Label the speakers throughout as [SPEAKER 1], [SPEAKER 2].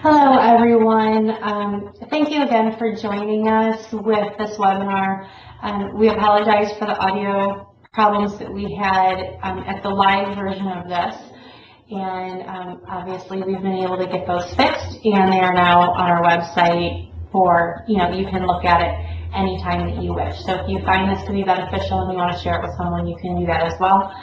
[SPEAKER 1] Hello, everyone. Thank you again for joining us with this webinar. We apologize for the audio problems that we had at the live version of this. And obviously, we've been able to get those fixed, and they are now on our website for, you can look at it anytime that you wish. So if you find this to be beneficial and you want to share it with someone, you can do that as well.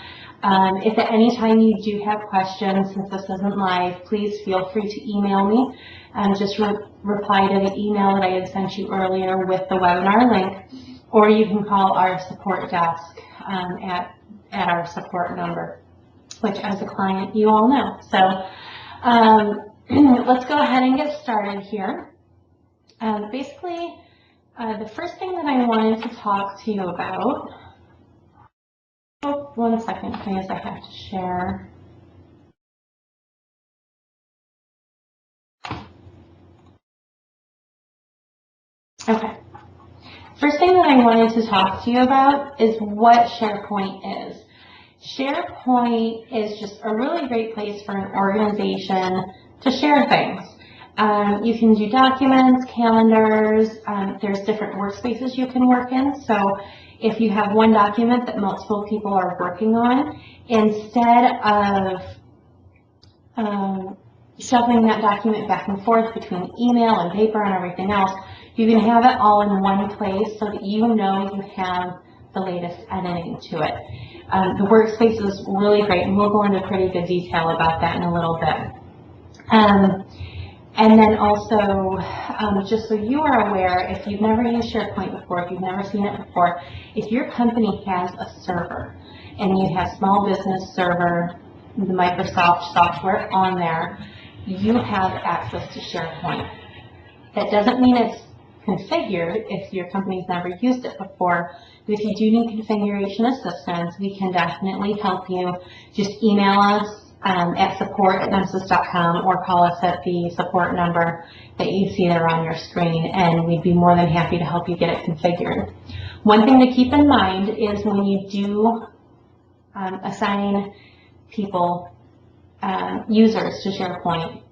[SPEAKER 1] If at any time you do have questions, since this isn't live, please feel free to email me and just reply to the email that I had sent you earlier with the webinar link, or you can call our support desk at our support number, which as a client you all know. So let's go ahead and get started here. Basically, the first thing that I wanted to talk to you about, oh, 1 second, please, I have to share. Okay. First thing that I wanted to talk to you about is what Sharepoint is. Sharepoint is just a really great place for an organization to share things. You can do documents, calendars, there's different workspaces you can work in. So if you have one document that multiple people are working on, instead of shuffling that document back and forth between email and paper and everything else, you can have it all in one place so that you know you have the latest editing to it. The workspace is really great, and we'll go into pretty good detail about that in a little bit. And then also, just so you are aware, if you've never used SharePoint before, if you've never seen it before, if your company has a server and you have small business server, the Microsoft software on there, you have access to SharePoint. That doesn't mean it's configured if your company's never used it before, but if you do need configuration assistance, we can definitely help you. Just email us at support@nemsys.com or call us at the support number that you see there on your screen, and we'd be more than happy to help you get it configured. One thing to keep in mind is when you do assign people, users to SharePoint,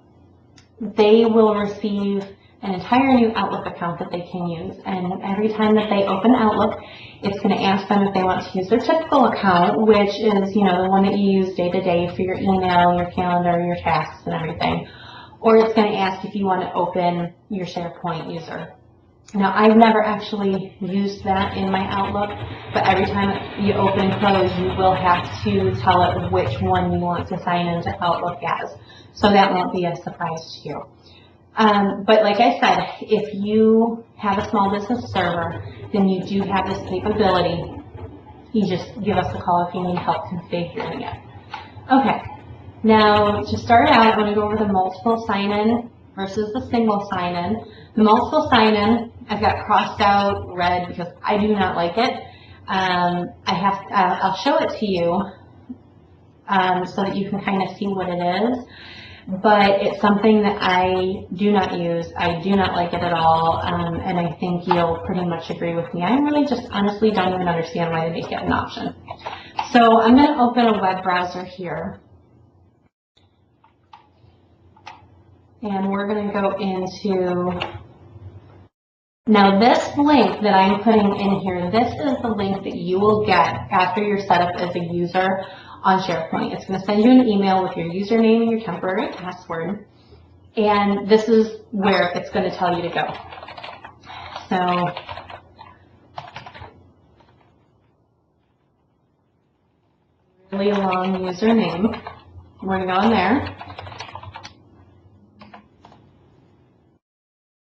[SPEAKER 1] they will receive an entire new Outlook account that they can use, and every time that they open Outlook, it's going to ask them if they want to use their typical account, which is, the one that you use day to day for your email, your calendar, your tasks, and everything, or it's going to ask if you want to open your SharePoint user. Now, I've never actually used that in my Outlook, but every time you open and close, you will have to tell it which one you want to sign into Outlook as, so that won't be a surprise to you. But like I said, if you have a small business server, then you do have this capability. You just give us a call if you need help configuring it. Okay, now to start out, I'm going to go over the multiple sign-in versus the single sign-in. The multiple sign-in, I've got crossed out red because I do not like it. I'll show it to you so that you can kind of see what it is. But it's something that I do not use. I do not like it at all, and I think you'll pretty much agree with me. I really just honestly don't even understand why they make it an option. So I'm going to open a web browser here, and we're going to go into, now this link that I'm putting in here, this is the link that you will get after you're set up as a user on SharePoint. It's going to send you an email with your username and your temporary password, and this is where it's going to tell you to go. So really long username. We're going to go in there,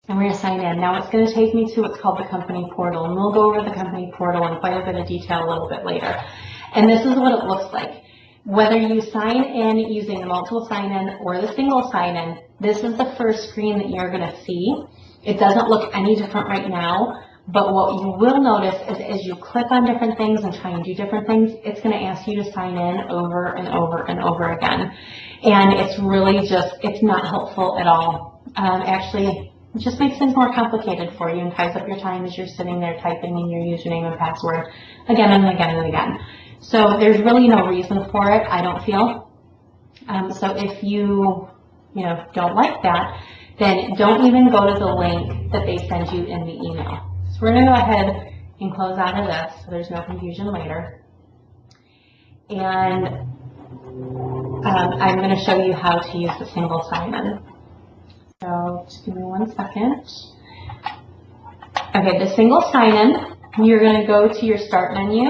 [SPEAKER 1] and we're going to sign in. Now it's going to take me to what's called the company portal, and we'll go over the company portal in quite a bit of detail a little bit later. And this is what it looks like. Whether you sign in using the multiple sign-in or the single sign-in, this is the first screen that you're going to see. It doesn't look any different right now, but what you will notice is as you click on different things and try and do different things, it's going to ask you to sign in over and over and over again. And it's really just, it's not helpful at all. Actually, it just makes things more complicated for you and ties up your time as you're sitting there typing in your username and password again and again and again. So there's really no reason for it, I don't feel. So if you don't like that, then don't even go to the link that they send you in the email. So we're going to go ahead and close out of this so there's no confusion later. And I'm going to show you how to use the single sign-in. So just give me 1 second. Okay, the single sign-in, you're going to go to your start menu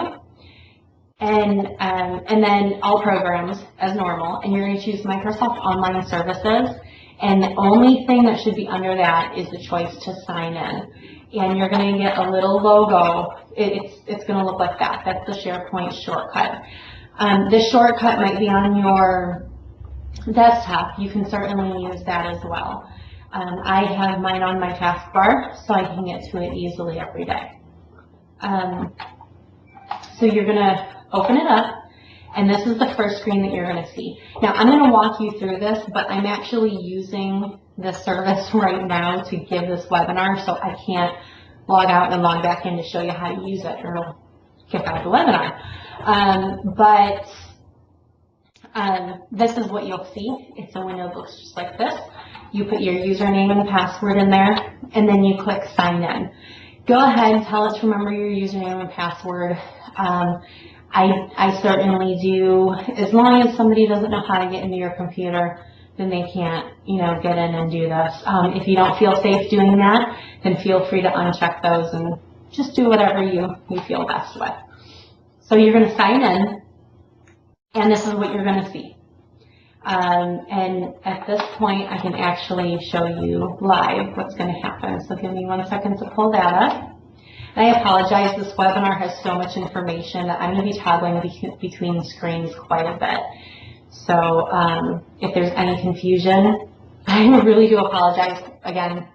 [SPEAKER 1] and then all programs as normal, and you're going to choose Microsoft Online Services, and the only thing that should be under that is the choice to sign in. And you're going to get a little logo. It's going to look like that. That's the SharePoint shortcut. This shortcut might be on your desktop. You can certainly use that as well. I have mine on my taskbar so I can get to it easily every day. So you're going to open it up, and this is the first screen that you're going to see. Now, I'm going to walk you through this, but I'm actually using this service right now to give this webinar, so I can't log out and log back in to show you how to use it, or it'll kick out the webinar. This is what you'll see. It's a window that looks just like this. You put your username and password in there, and then you click sign in. Go ahead and tell it to remember your username and password. I certainly do. As long as somebody doesn't know how to get into your computer, then they can't, get in and do this. If you don't feel safe doing that, then feel free to uncheck those and just do whatever you feel best with. So you're going to sign in, and this is what you're going to see. And at this point, I can actually show you live what's going to happen. So give me 1 second to pull that up. And I apologize, this webinar has so much information that I'm going to be toggling between screens quite a bit. So if there's any confusion, I really do apologize. Again,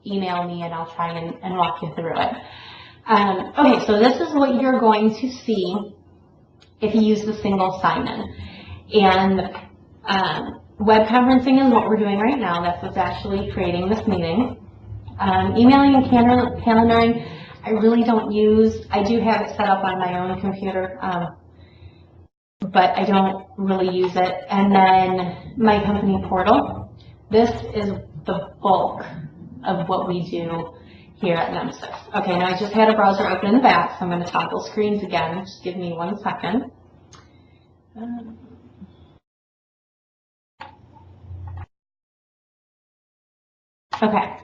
[SPEAKER 1] email me and I'll try and walk you through it. Okay, so this is what you're going to see if you use the single sign-in. And web conferencing is what we're doing right now. That's what's actually creating this meeting. Emailing and calendaring, I really don't use. I do have it set up on my own computer, but I don't really use it. And then my company portal. This is the bulk of what we do here at Nemesis. Okay, now I just had a browser open in the back, so I'm going to toggle screens again. Just give me 1 second. Okay.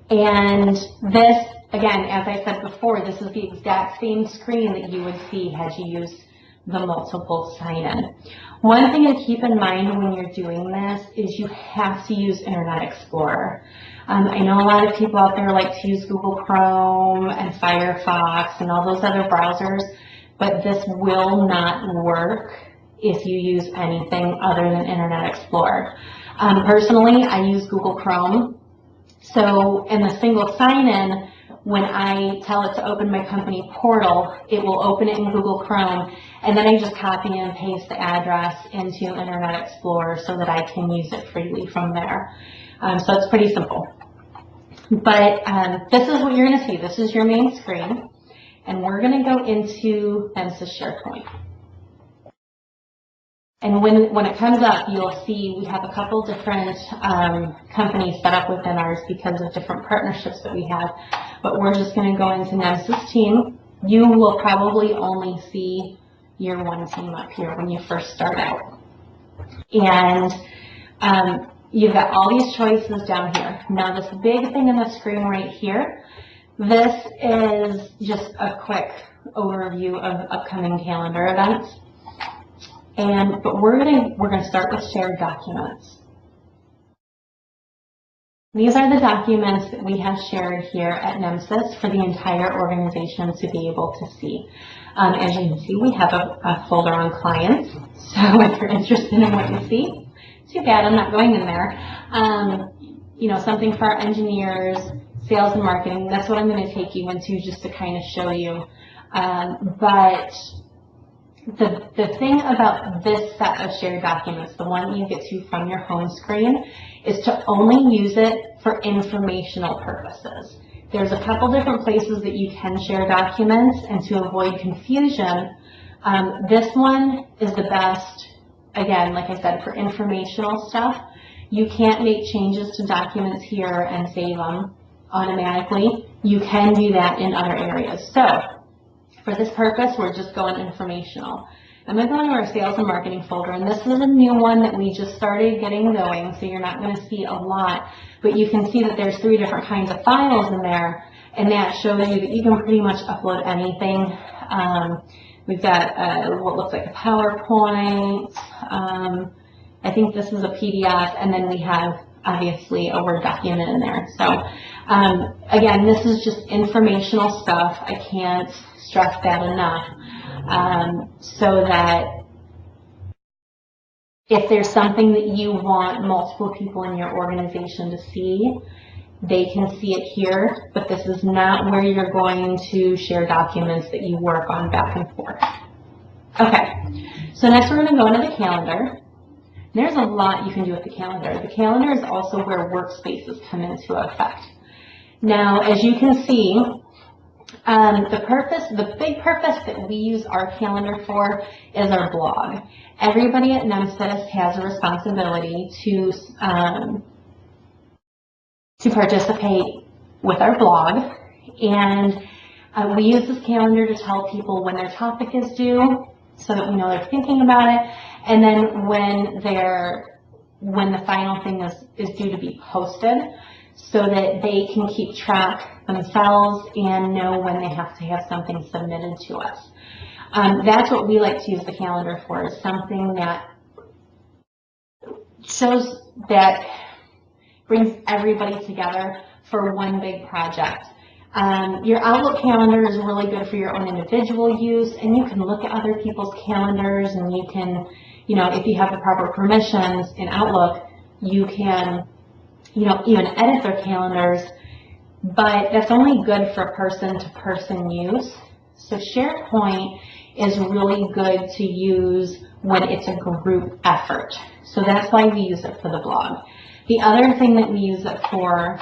[SPEAKER 1] And this, again, as I said before, this is the exact same screen that you would see had you used the multiple sign-in. One thing to keep in mind when you're doing this is you have to use Internet Explorer. I know a lot of people out there like to use Google Chrome and Firefox and all those other browsers, but this will not work if you use anything other than Internet Explorer. Personally, I use Google Chrome. So in the single sign-in, when I tell it to open my company portal, it will open it in Google Chrome, and then I just copy and paste the address into Internet Explorer so that I can use it freely from there. So it's pretty simple. But this is what you're going to see. This is your main screen, and we're going to go into Nemesis SharePoint. And when it comes up, you'll see we have a couple different companies set up within ours because of different partnerships that we have. But we're just going to go into Nemesis Team. You will probably only see your one team up here when you first start out. And you've got all these choices down here. Now this big thing in the screen right here, this is just a quick overview of upcoming calendar events. But we're gonna start with shared documents. These are the documents that we have shared here at Nemesis for the entire organization to be able to see. As you can see, we have a folder on clients. So if you're interested in what you see, too bad I'm not going in there. Something for our engineers, sales and marketing. That's what I'm going to take you into just to kind of show you. But the thing about this set of shared documents, the one you get to from your home screen, is to only use it for informational purposes. There's a couple different places that you can share documents, and to avoid confusion, this one is the best again, like I said, for informational stuff, you can't make changes to documents here and save them automatically. You can do that in other areas. So for this purpose, we're just going informational. I'm going to go into our sales and marketing folder, and this is a new one that we just started getting going, so you're not going to see a lot, but you can see that there's 3 different kinds of files in there, and that shows you that you can pretty much upload anything. We've got what looks like a PowerPoint. I think this is a PDF, and then we have obviously a Word document in there. So again, this is just informational stuff. I can't stress that enough. So that if there's something that you want multiple people in your organization to see, they can see it here, but this is not where you're going to share documents that you work on back and forth. Okay, so next we're going to go into the calendar. There's a lot you can do with the calendar. The calendar is also where workspaces come into effect. Now, as you can see, the big purpose that we use our calendar for is our blog. Everybody at NEMSIS has a responsibility to participate with our blog, and we use this calendar to tell people when their topic is due, so that we know they're thinking about it, and then when the final thing is due to be posted, so that they can keep track themselves and know when they have to have something submitted to us. That's what we like to use the calendar for, is something that shows that brings everybody together for one big project. Your Outlook calendar is really good for your own individual use, and you can look at other people's calendars, and you can, if you have the proper permissions in Outlook, you can, even edit their calendars, but that's only good for person-to-person use. So SharePoint is really good to use when it's a group effort. So that's why we use it for the blog. The other thing that we use it for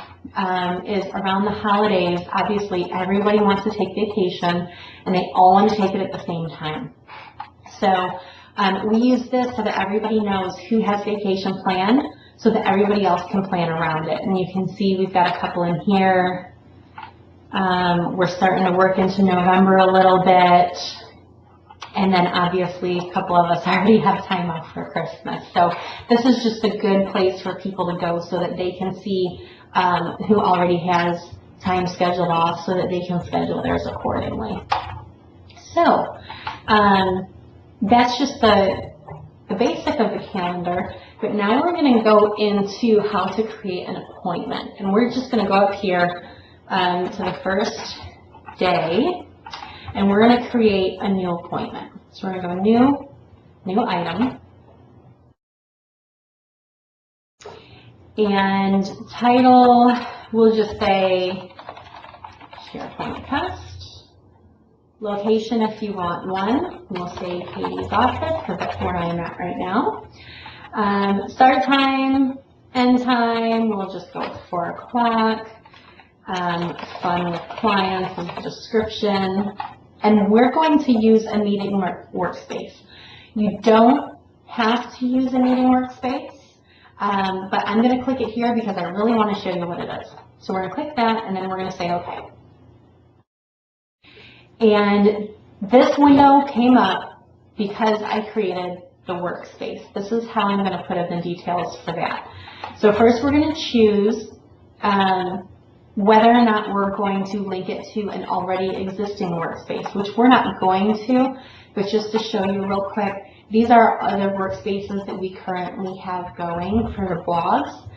[SPEAKER 1] is around the holidays. Obviously, everybody wants to take vacation, and they all want to take it at the same time. So we use this so that everybody knows who has vacation planned, so that everybody else can plan around it. And you can see we've got a couple in here. We're starting to work into November a little bit. And then obviously a couple of us already have time off for Christmas. So this is just a good place for people to go so that they can see who already has time scheduled off, so that they can schedule theirs accordingly. So that's just the basic of the calendar. But now we're going to go into how to create an appointment. And we're just going to go up here to the first day, and we're going to create a new appointment. So we're going to go new item. And title, we'll just say SharePoint test. Location, if you want one, we'll say Katie's office, because that's where I'm at right now. Start time, end time, we'll just go with 4 o'clock. Fun with clients is the description. And we're going to use a meeting workspace. You don't have to use a meeting workspace, but I'm going to click it here because I really want to show you what it is. So we're going to click that, and then we're going to say OK. And this window came up because I created the workspace. This is how I'm going to put in the details for that. So first we're going to choose whether or not we're going to link it to an already existing workspace, which we're not going to, but just to show you real quick, these are other workspaces that we currently have going for the blogs.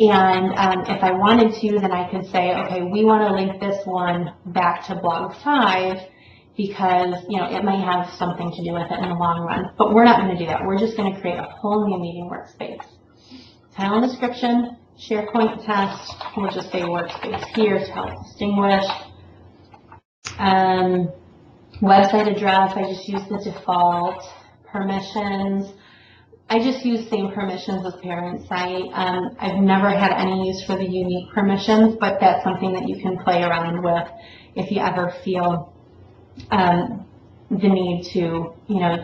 [SPEAKER 1] And if I wanted to, then I could say, okay, we want to link this one back to blog 5 because, it may have something to do with it in the long run. But we're not going to do that. We're just going to create a whole new meeting workspace. Title and description, SharePoint test, we'll just say workspace here to help distinguish. Website address, I just use the default. Permissions, I just use same permissions as parent site. I've never had any use for the unique permissions, but that's something that you can play around with if you ever feel the need to,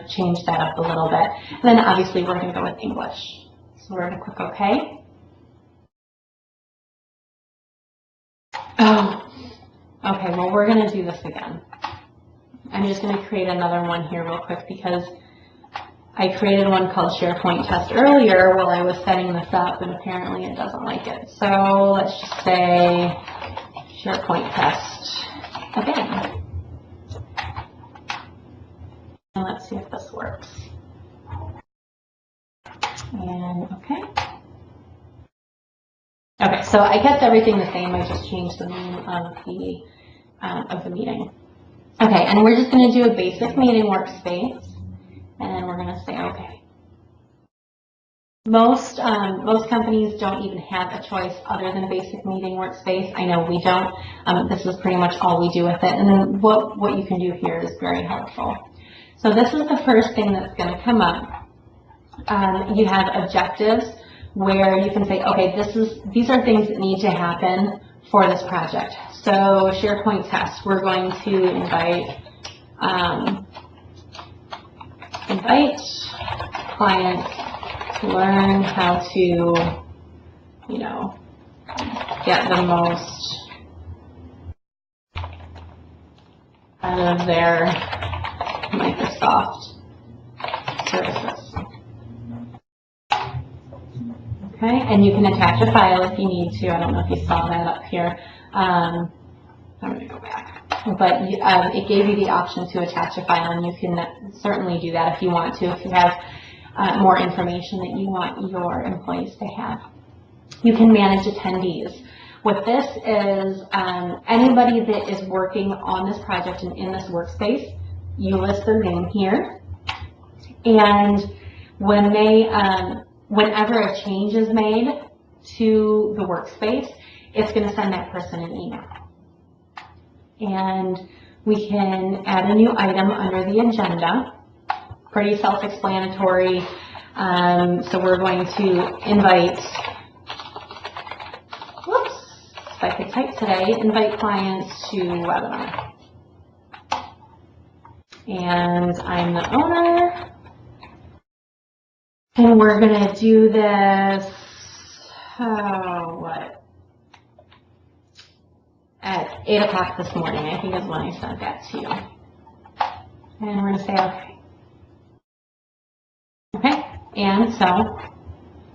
[SPEAKER 1] change that up a little bit. And then obviously we're going to go with English. So we're going to click OK. Oh, okay, well, we're going to do this again. I'm just going to create another one here real quick because I created one called Sharepoint Test earlier while I was setting this up, and apparently it doesn't like it. So let's just say Sharepoint Test again. And let's see if this works. And okay. Okay, so I kept everything the same. I just changed the name of the meeting. Okay, and we're just going to do a basic meeting workspace, and then we're going to say okay. Most companies don't even have a choice other than basic meeting workspace. I know we don't. This is pretty much all we do with it. And then what you can do here is very helpful. So this is the first thing that's going to come up. You have objectives where you can say, okay, these are things that need to happen for this project. So SharePoint test, we're going to invite clients to learn how to, get the most out of their Microsoft services. Okay, and you can attach a file if you need to. I don't know if you saw that up here. I'm going to go back. But it gave you the option to attach a file, and you can certainly do that if you want to, if you have more information that you want your employees to have. You can manage attendees. What this is, anybody that is working on this project and in this workspace, you list their name here, and when they, whenever a change is made to the workspace, it's going to send that person an email. And we can add a new item under the agenda. Pretty self-explanatory. So we're going to invite, if I could type today, invite clients to webinar. And I'm the owner. And we're going to do this, at 8 o'clock this morning, I think is when I sent that to you. And we're going to say okay. Okay, and so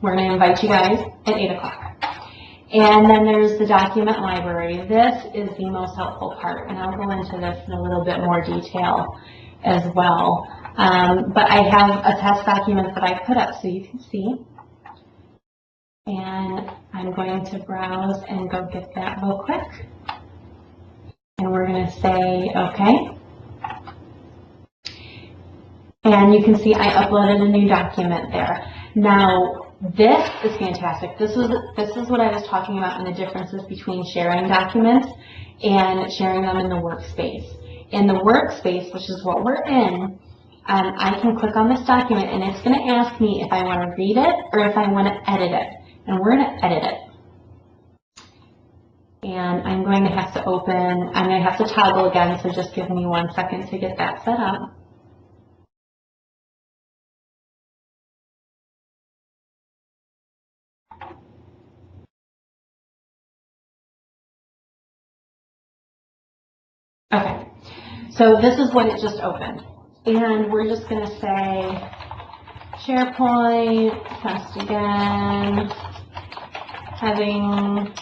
[SPEAKER 1] we're going to invite you guys at 8 o'clock. And then there's the document library. This is the most helpful part, and I'll go into this in a little bit more detail as well. But I have a test document that I put up so you can see. And I'm going to browse and go get that real quick. And we're going to say okay. And you can see I uploaded a new document there. Now, this is fantastic. This is what I was talking about in the differences between sharing documents and sharing them in the workspace. In the workspace, which is what we're in, I can click on this document and it's going to ask me if I want to read it or if I want to edit it. And we're going to edit it. And I'm going to have to I'm going to have to toggle again, so just give me 1 second to get that set up. Okay, so this is what it just opened. And we're just going to say SharePoint, test again, having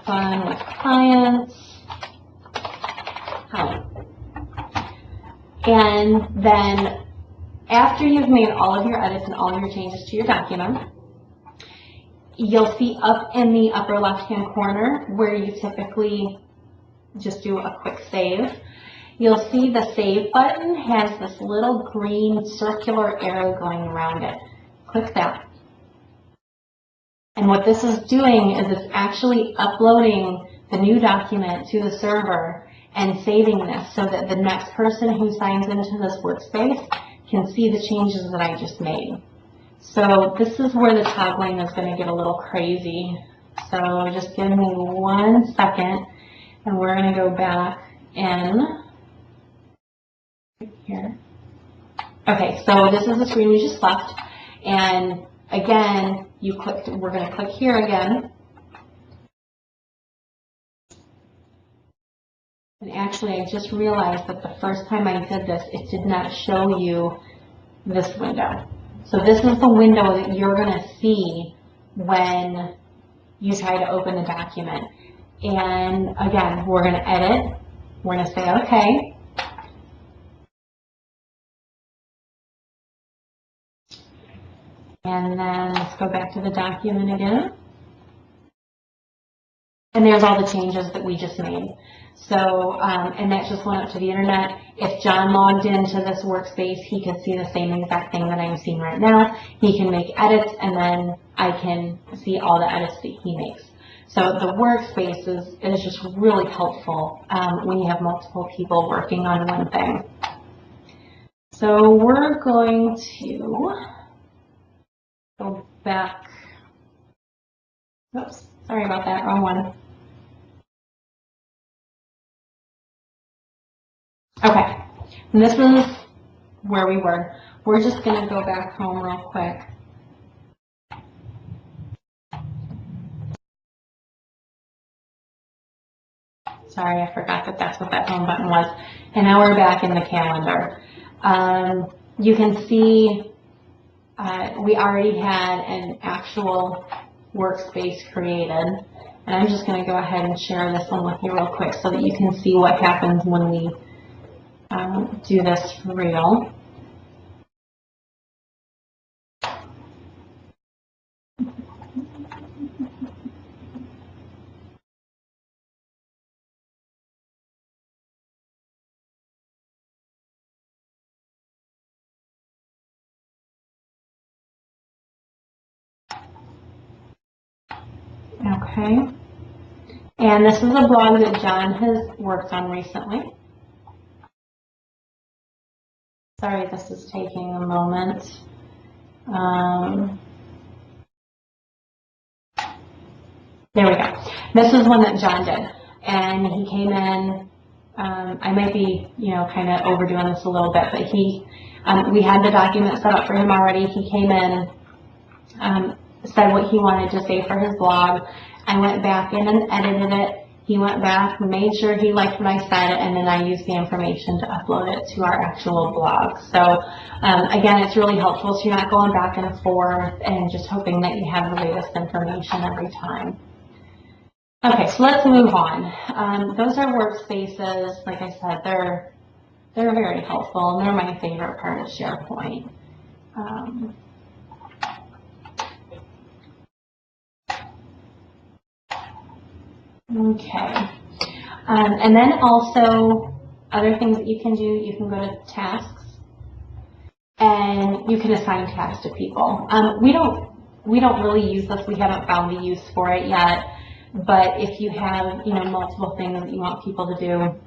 [SPEAKER 1] fun with clients. And then after you've made all of your edits and all of your changes to your document, you'll see up in the upper left-hand corner where you typically just do a quick save. You'll see the save button has this little green circular arrow going around it. Click that. And what this is doing is it's actually uploading the new document to the server and saving this so that the next person who signs into this workspace can see the changes that I just made. So this is where the toggling is going to get a little crazy. So just give me 1 second and we're going to go back in here. Okay, so this is the screen we just left, and again, we're going to click here again. And actually, I just realized that the first time I did this, it did not show you this window. So this is the window that you're going to see when you try to open the document. And again, we're going to edit. We're going to say okay. And then let's go back to the document again. And there's all the changes that we just made. So, and that just went up to the internet. If John logged into this workspace, he could see the same exact thing that I'm seeing right now. He can make edits, and then I can see all the edits that he makes. So the workspace is just really helpful when you have multiple people working on one thing. So we're going to go back. Oops, sorry about that, wrong one. Okay, and this is where we were. We're just going to go back home real quick. Sorry, I forgot that that's what that home button was. And now we're back in the calendar. You can see we already had an actual workspace created. And I'm just going to go ahead and share this one with you real quick so that you can see what happens when we do this for real. Okay. And this is a blog that John has worked on recently. Sorry, this is taking a moment. There we go. This is one that John did. And he came in, I might be, kind of overdoing this a little bit, but we had the document set up for him already. He came in, said what he wanted to say for his blog. I went back in and edited it. He went back, made sure he liked what I said, and then I used the information to upload it to our actual blog. So again, it's really helpful, so you're not going back and forth and just hoping that you have the latest information every time. Okay, so let's move on. Those are workspaces. Like I said, they're very helpful, and they're my favorite part of SharePoint. Okay, and then also other things that you can do, you can go to tasks and you can assign tasks to people. We don't really use this. We haven't found a use for it yet, but if you have multiple things that you want people to do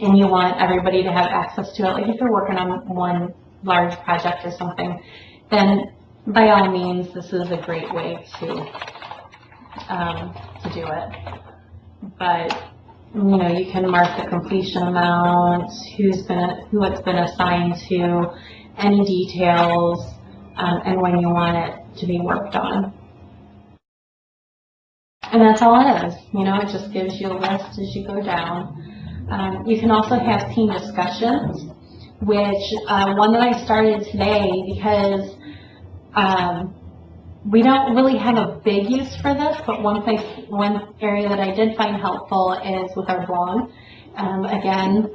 [SPEAKER 1] and you want everybody to have access to it, like if you're working on one large project or something, then by all means this is a great way to do it. But you can mark the completion amount, who it's been assigned to, any details, and when you want it to be worked on. And that's all it is. It just gives you a list as you go down. You can also have team discussions, which one that I started today because we don't really have a big use for this, but one area that I did find helpful is with our blog. Again,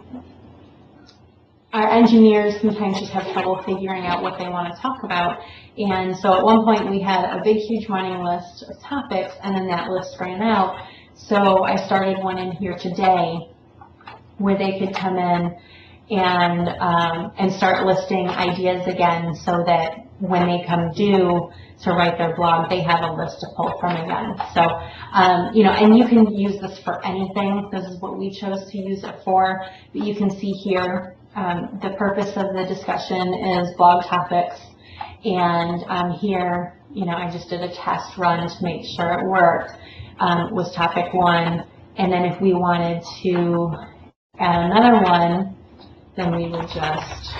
[SPEAKER 1] our engineers sometimes just have trouble figuring out what they want to talk about. And so at one point we had a big, huge running list of topics, and then that list ran out. So I started one in here today where they could come in and start listing ideas again, so that when they come due to write their blog, they have a list to pull from again. So, and you can use this for anything. This is what we chose to use it for. But you can see here, the purpose of the discussion is blog topics. And here, I just did a test run to make sure it worked, was topic 1. And then if we wanted to add another one, then we would just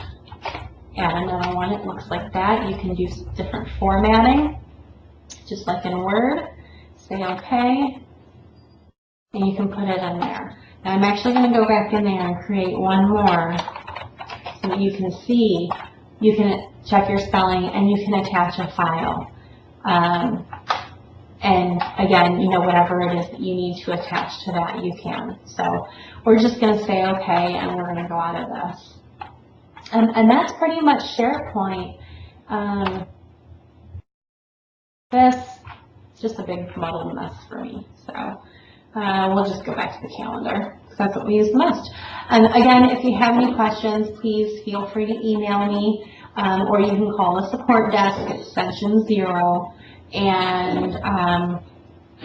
[SPEAKER 1] add another one. It looks like that. You can do different formatting, just like in Word. Say OK, and you can put it in there. Now I'm actually going to go back in there and create one more so that you can see, you can check your spelling and you can attach a file. And again, you know, whatever it is that you need to attach to that, you can. So we're just going to say OK, and we're going to go out of this. And that's pretty much SharePoint. This is just a big muddled mess for me. So we'll just go back to the calendar, because that's what we use the most. And again, if you have any questions, please feel free to email me, or you can call the support desk at extension 0, and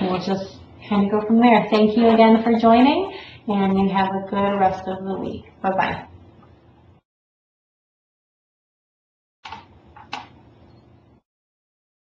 [SPEAKER 1] we'll just kind of go from there. Thank you again for joining, and you have a good rest of the week. Bye-bye.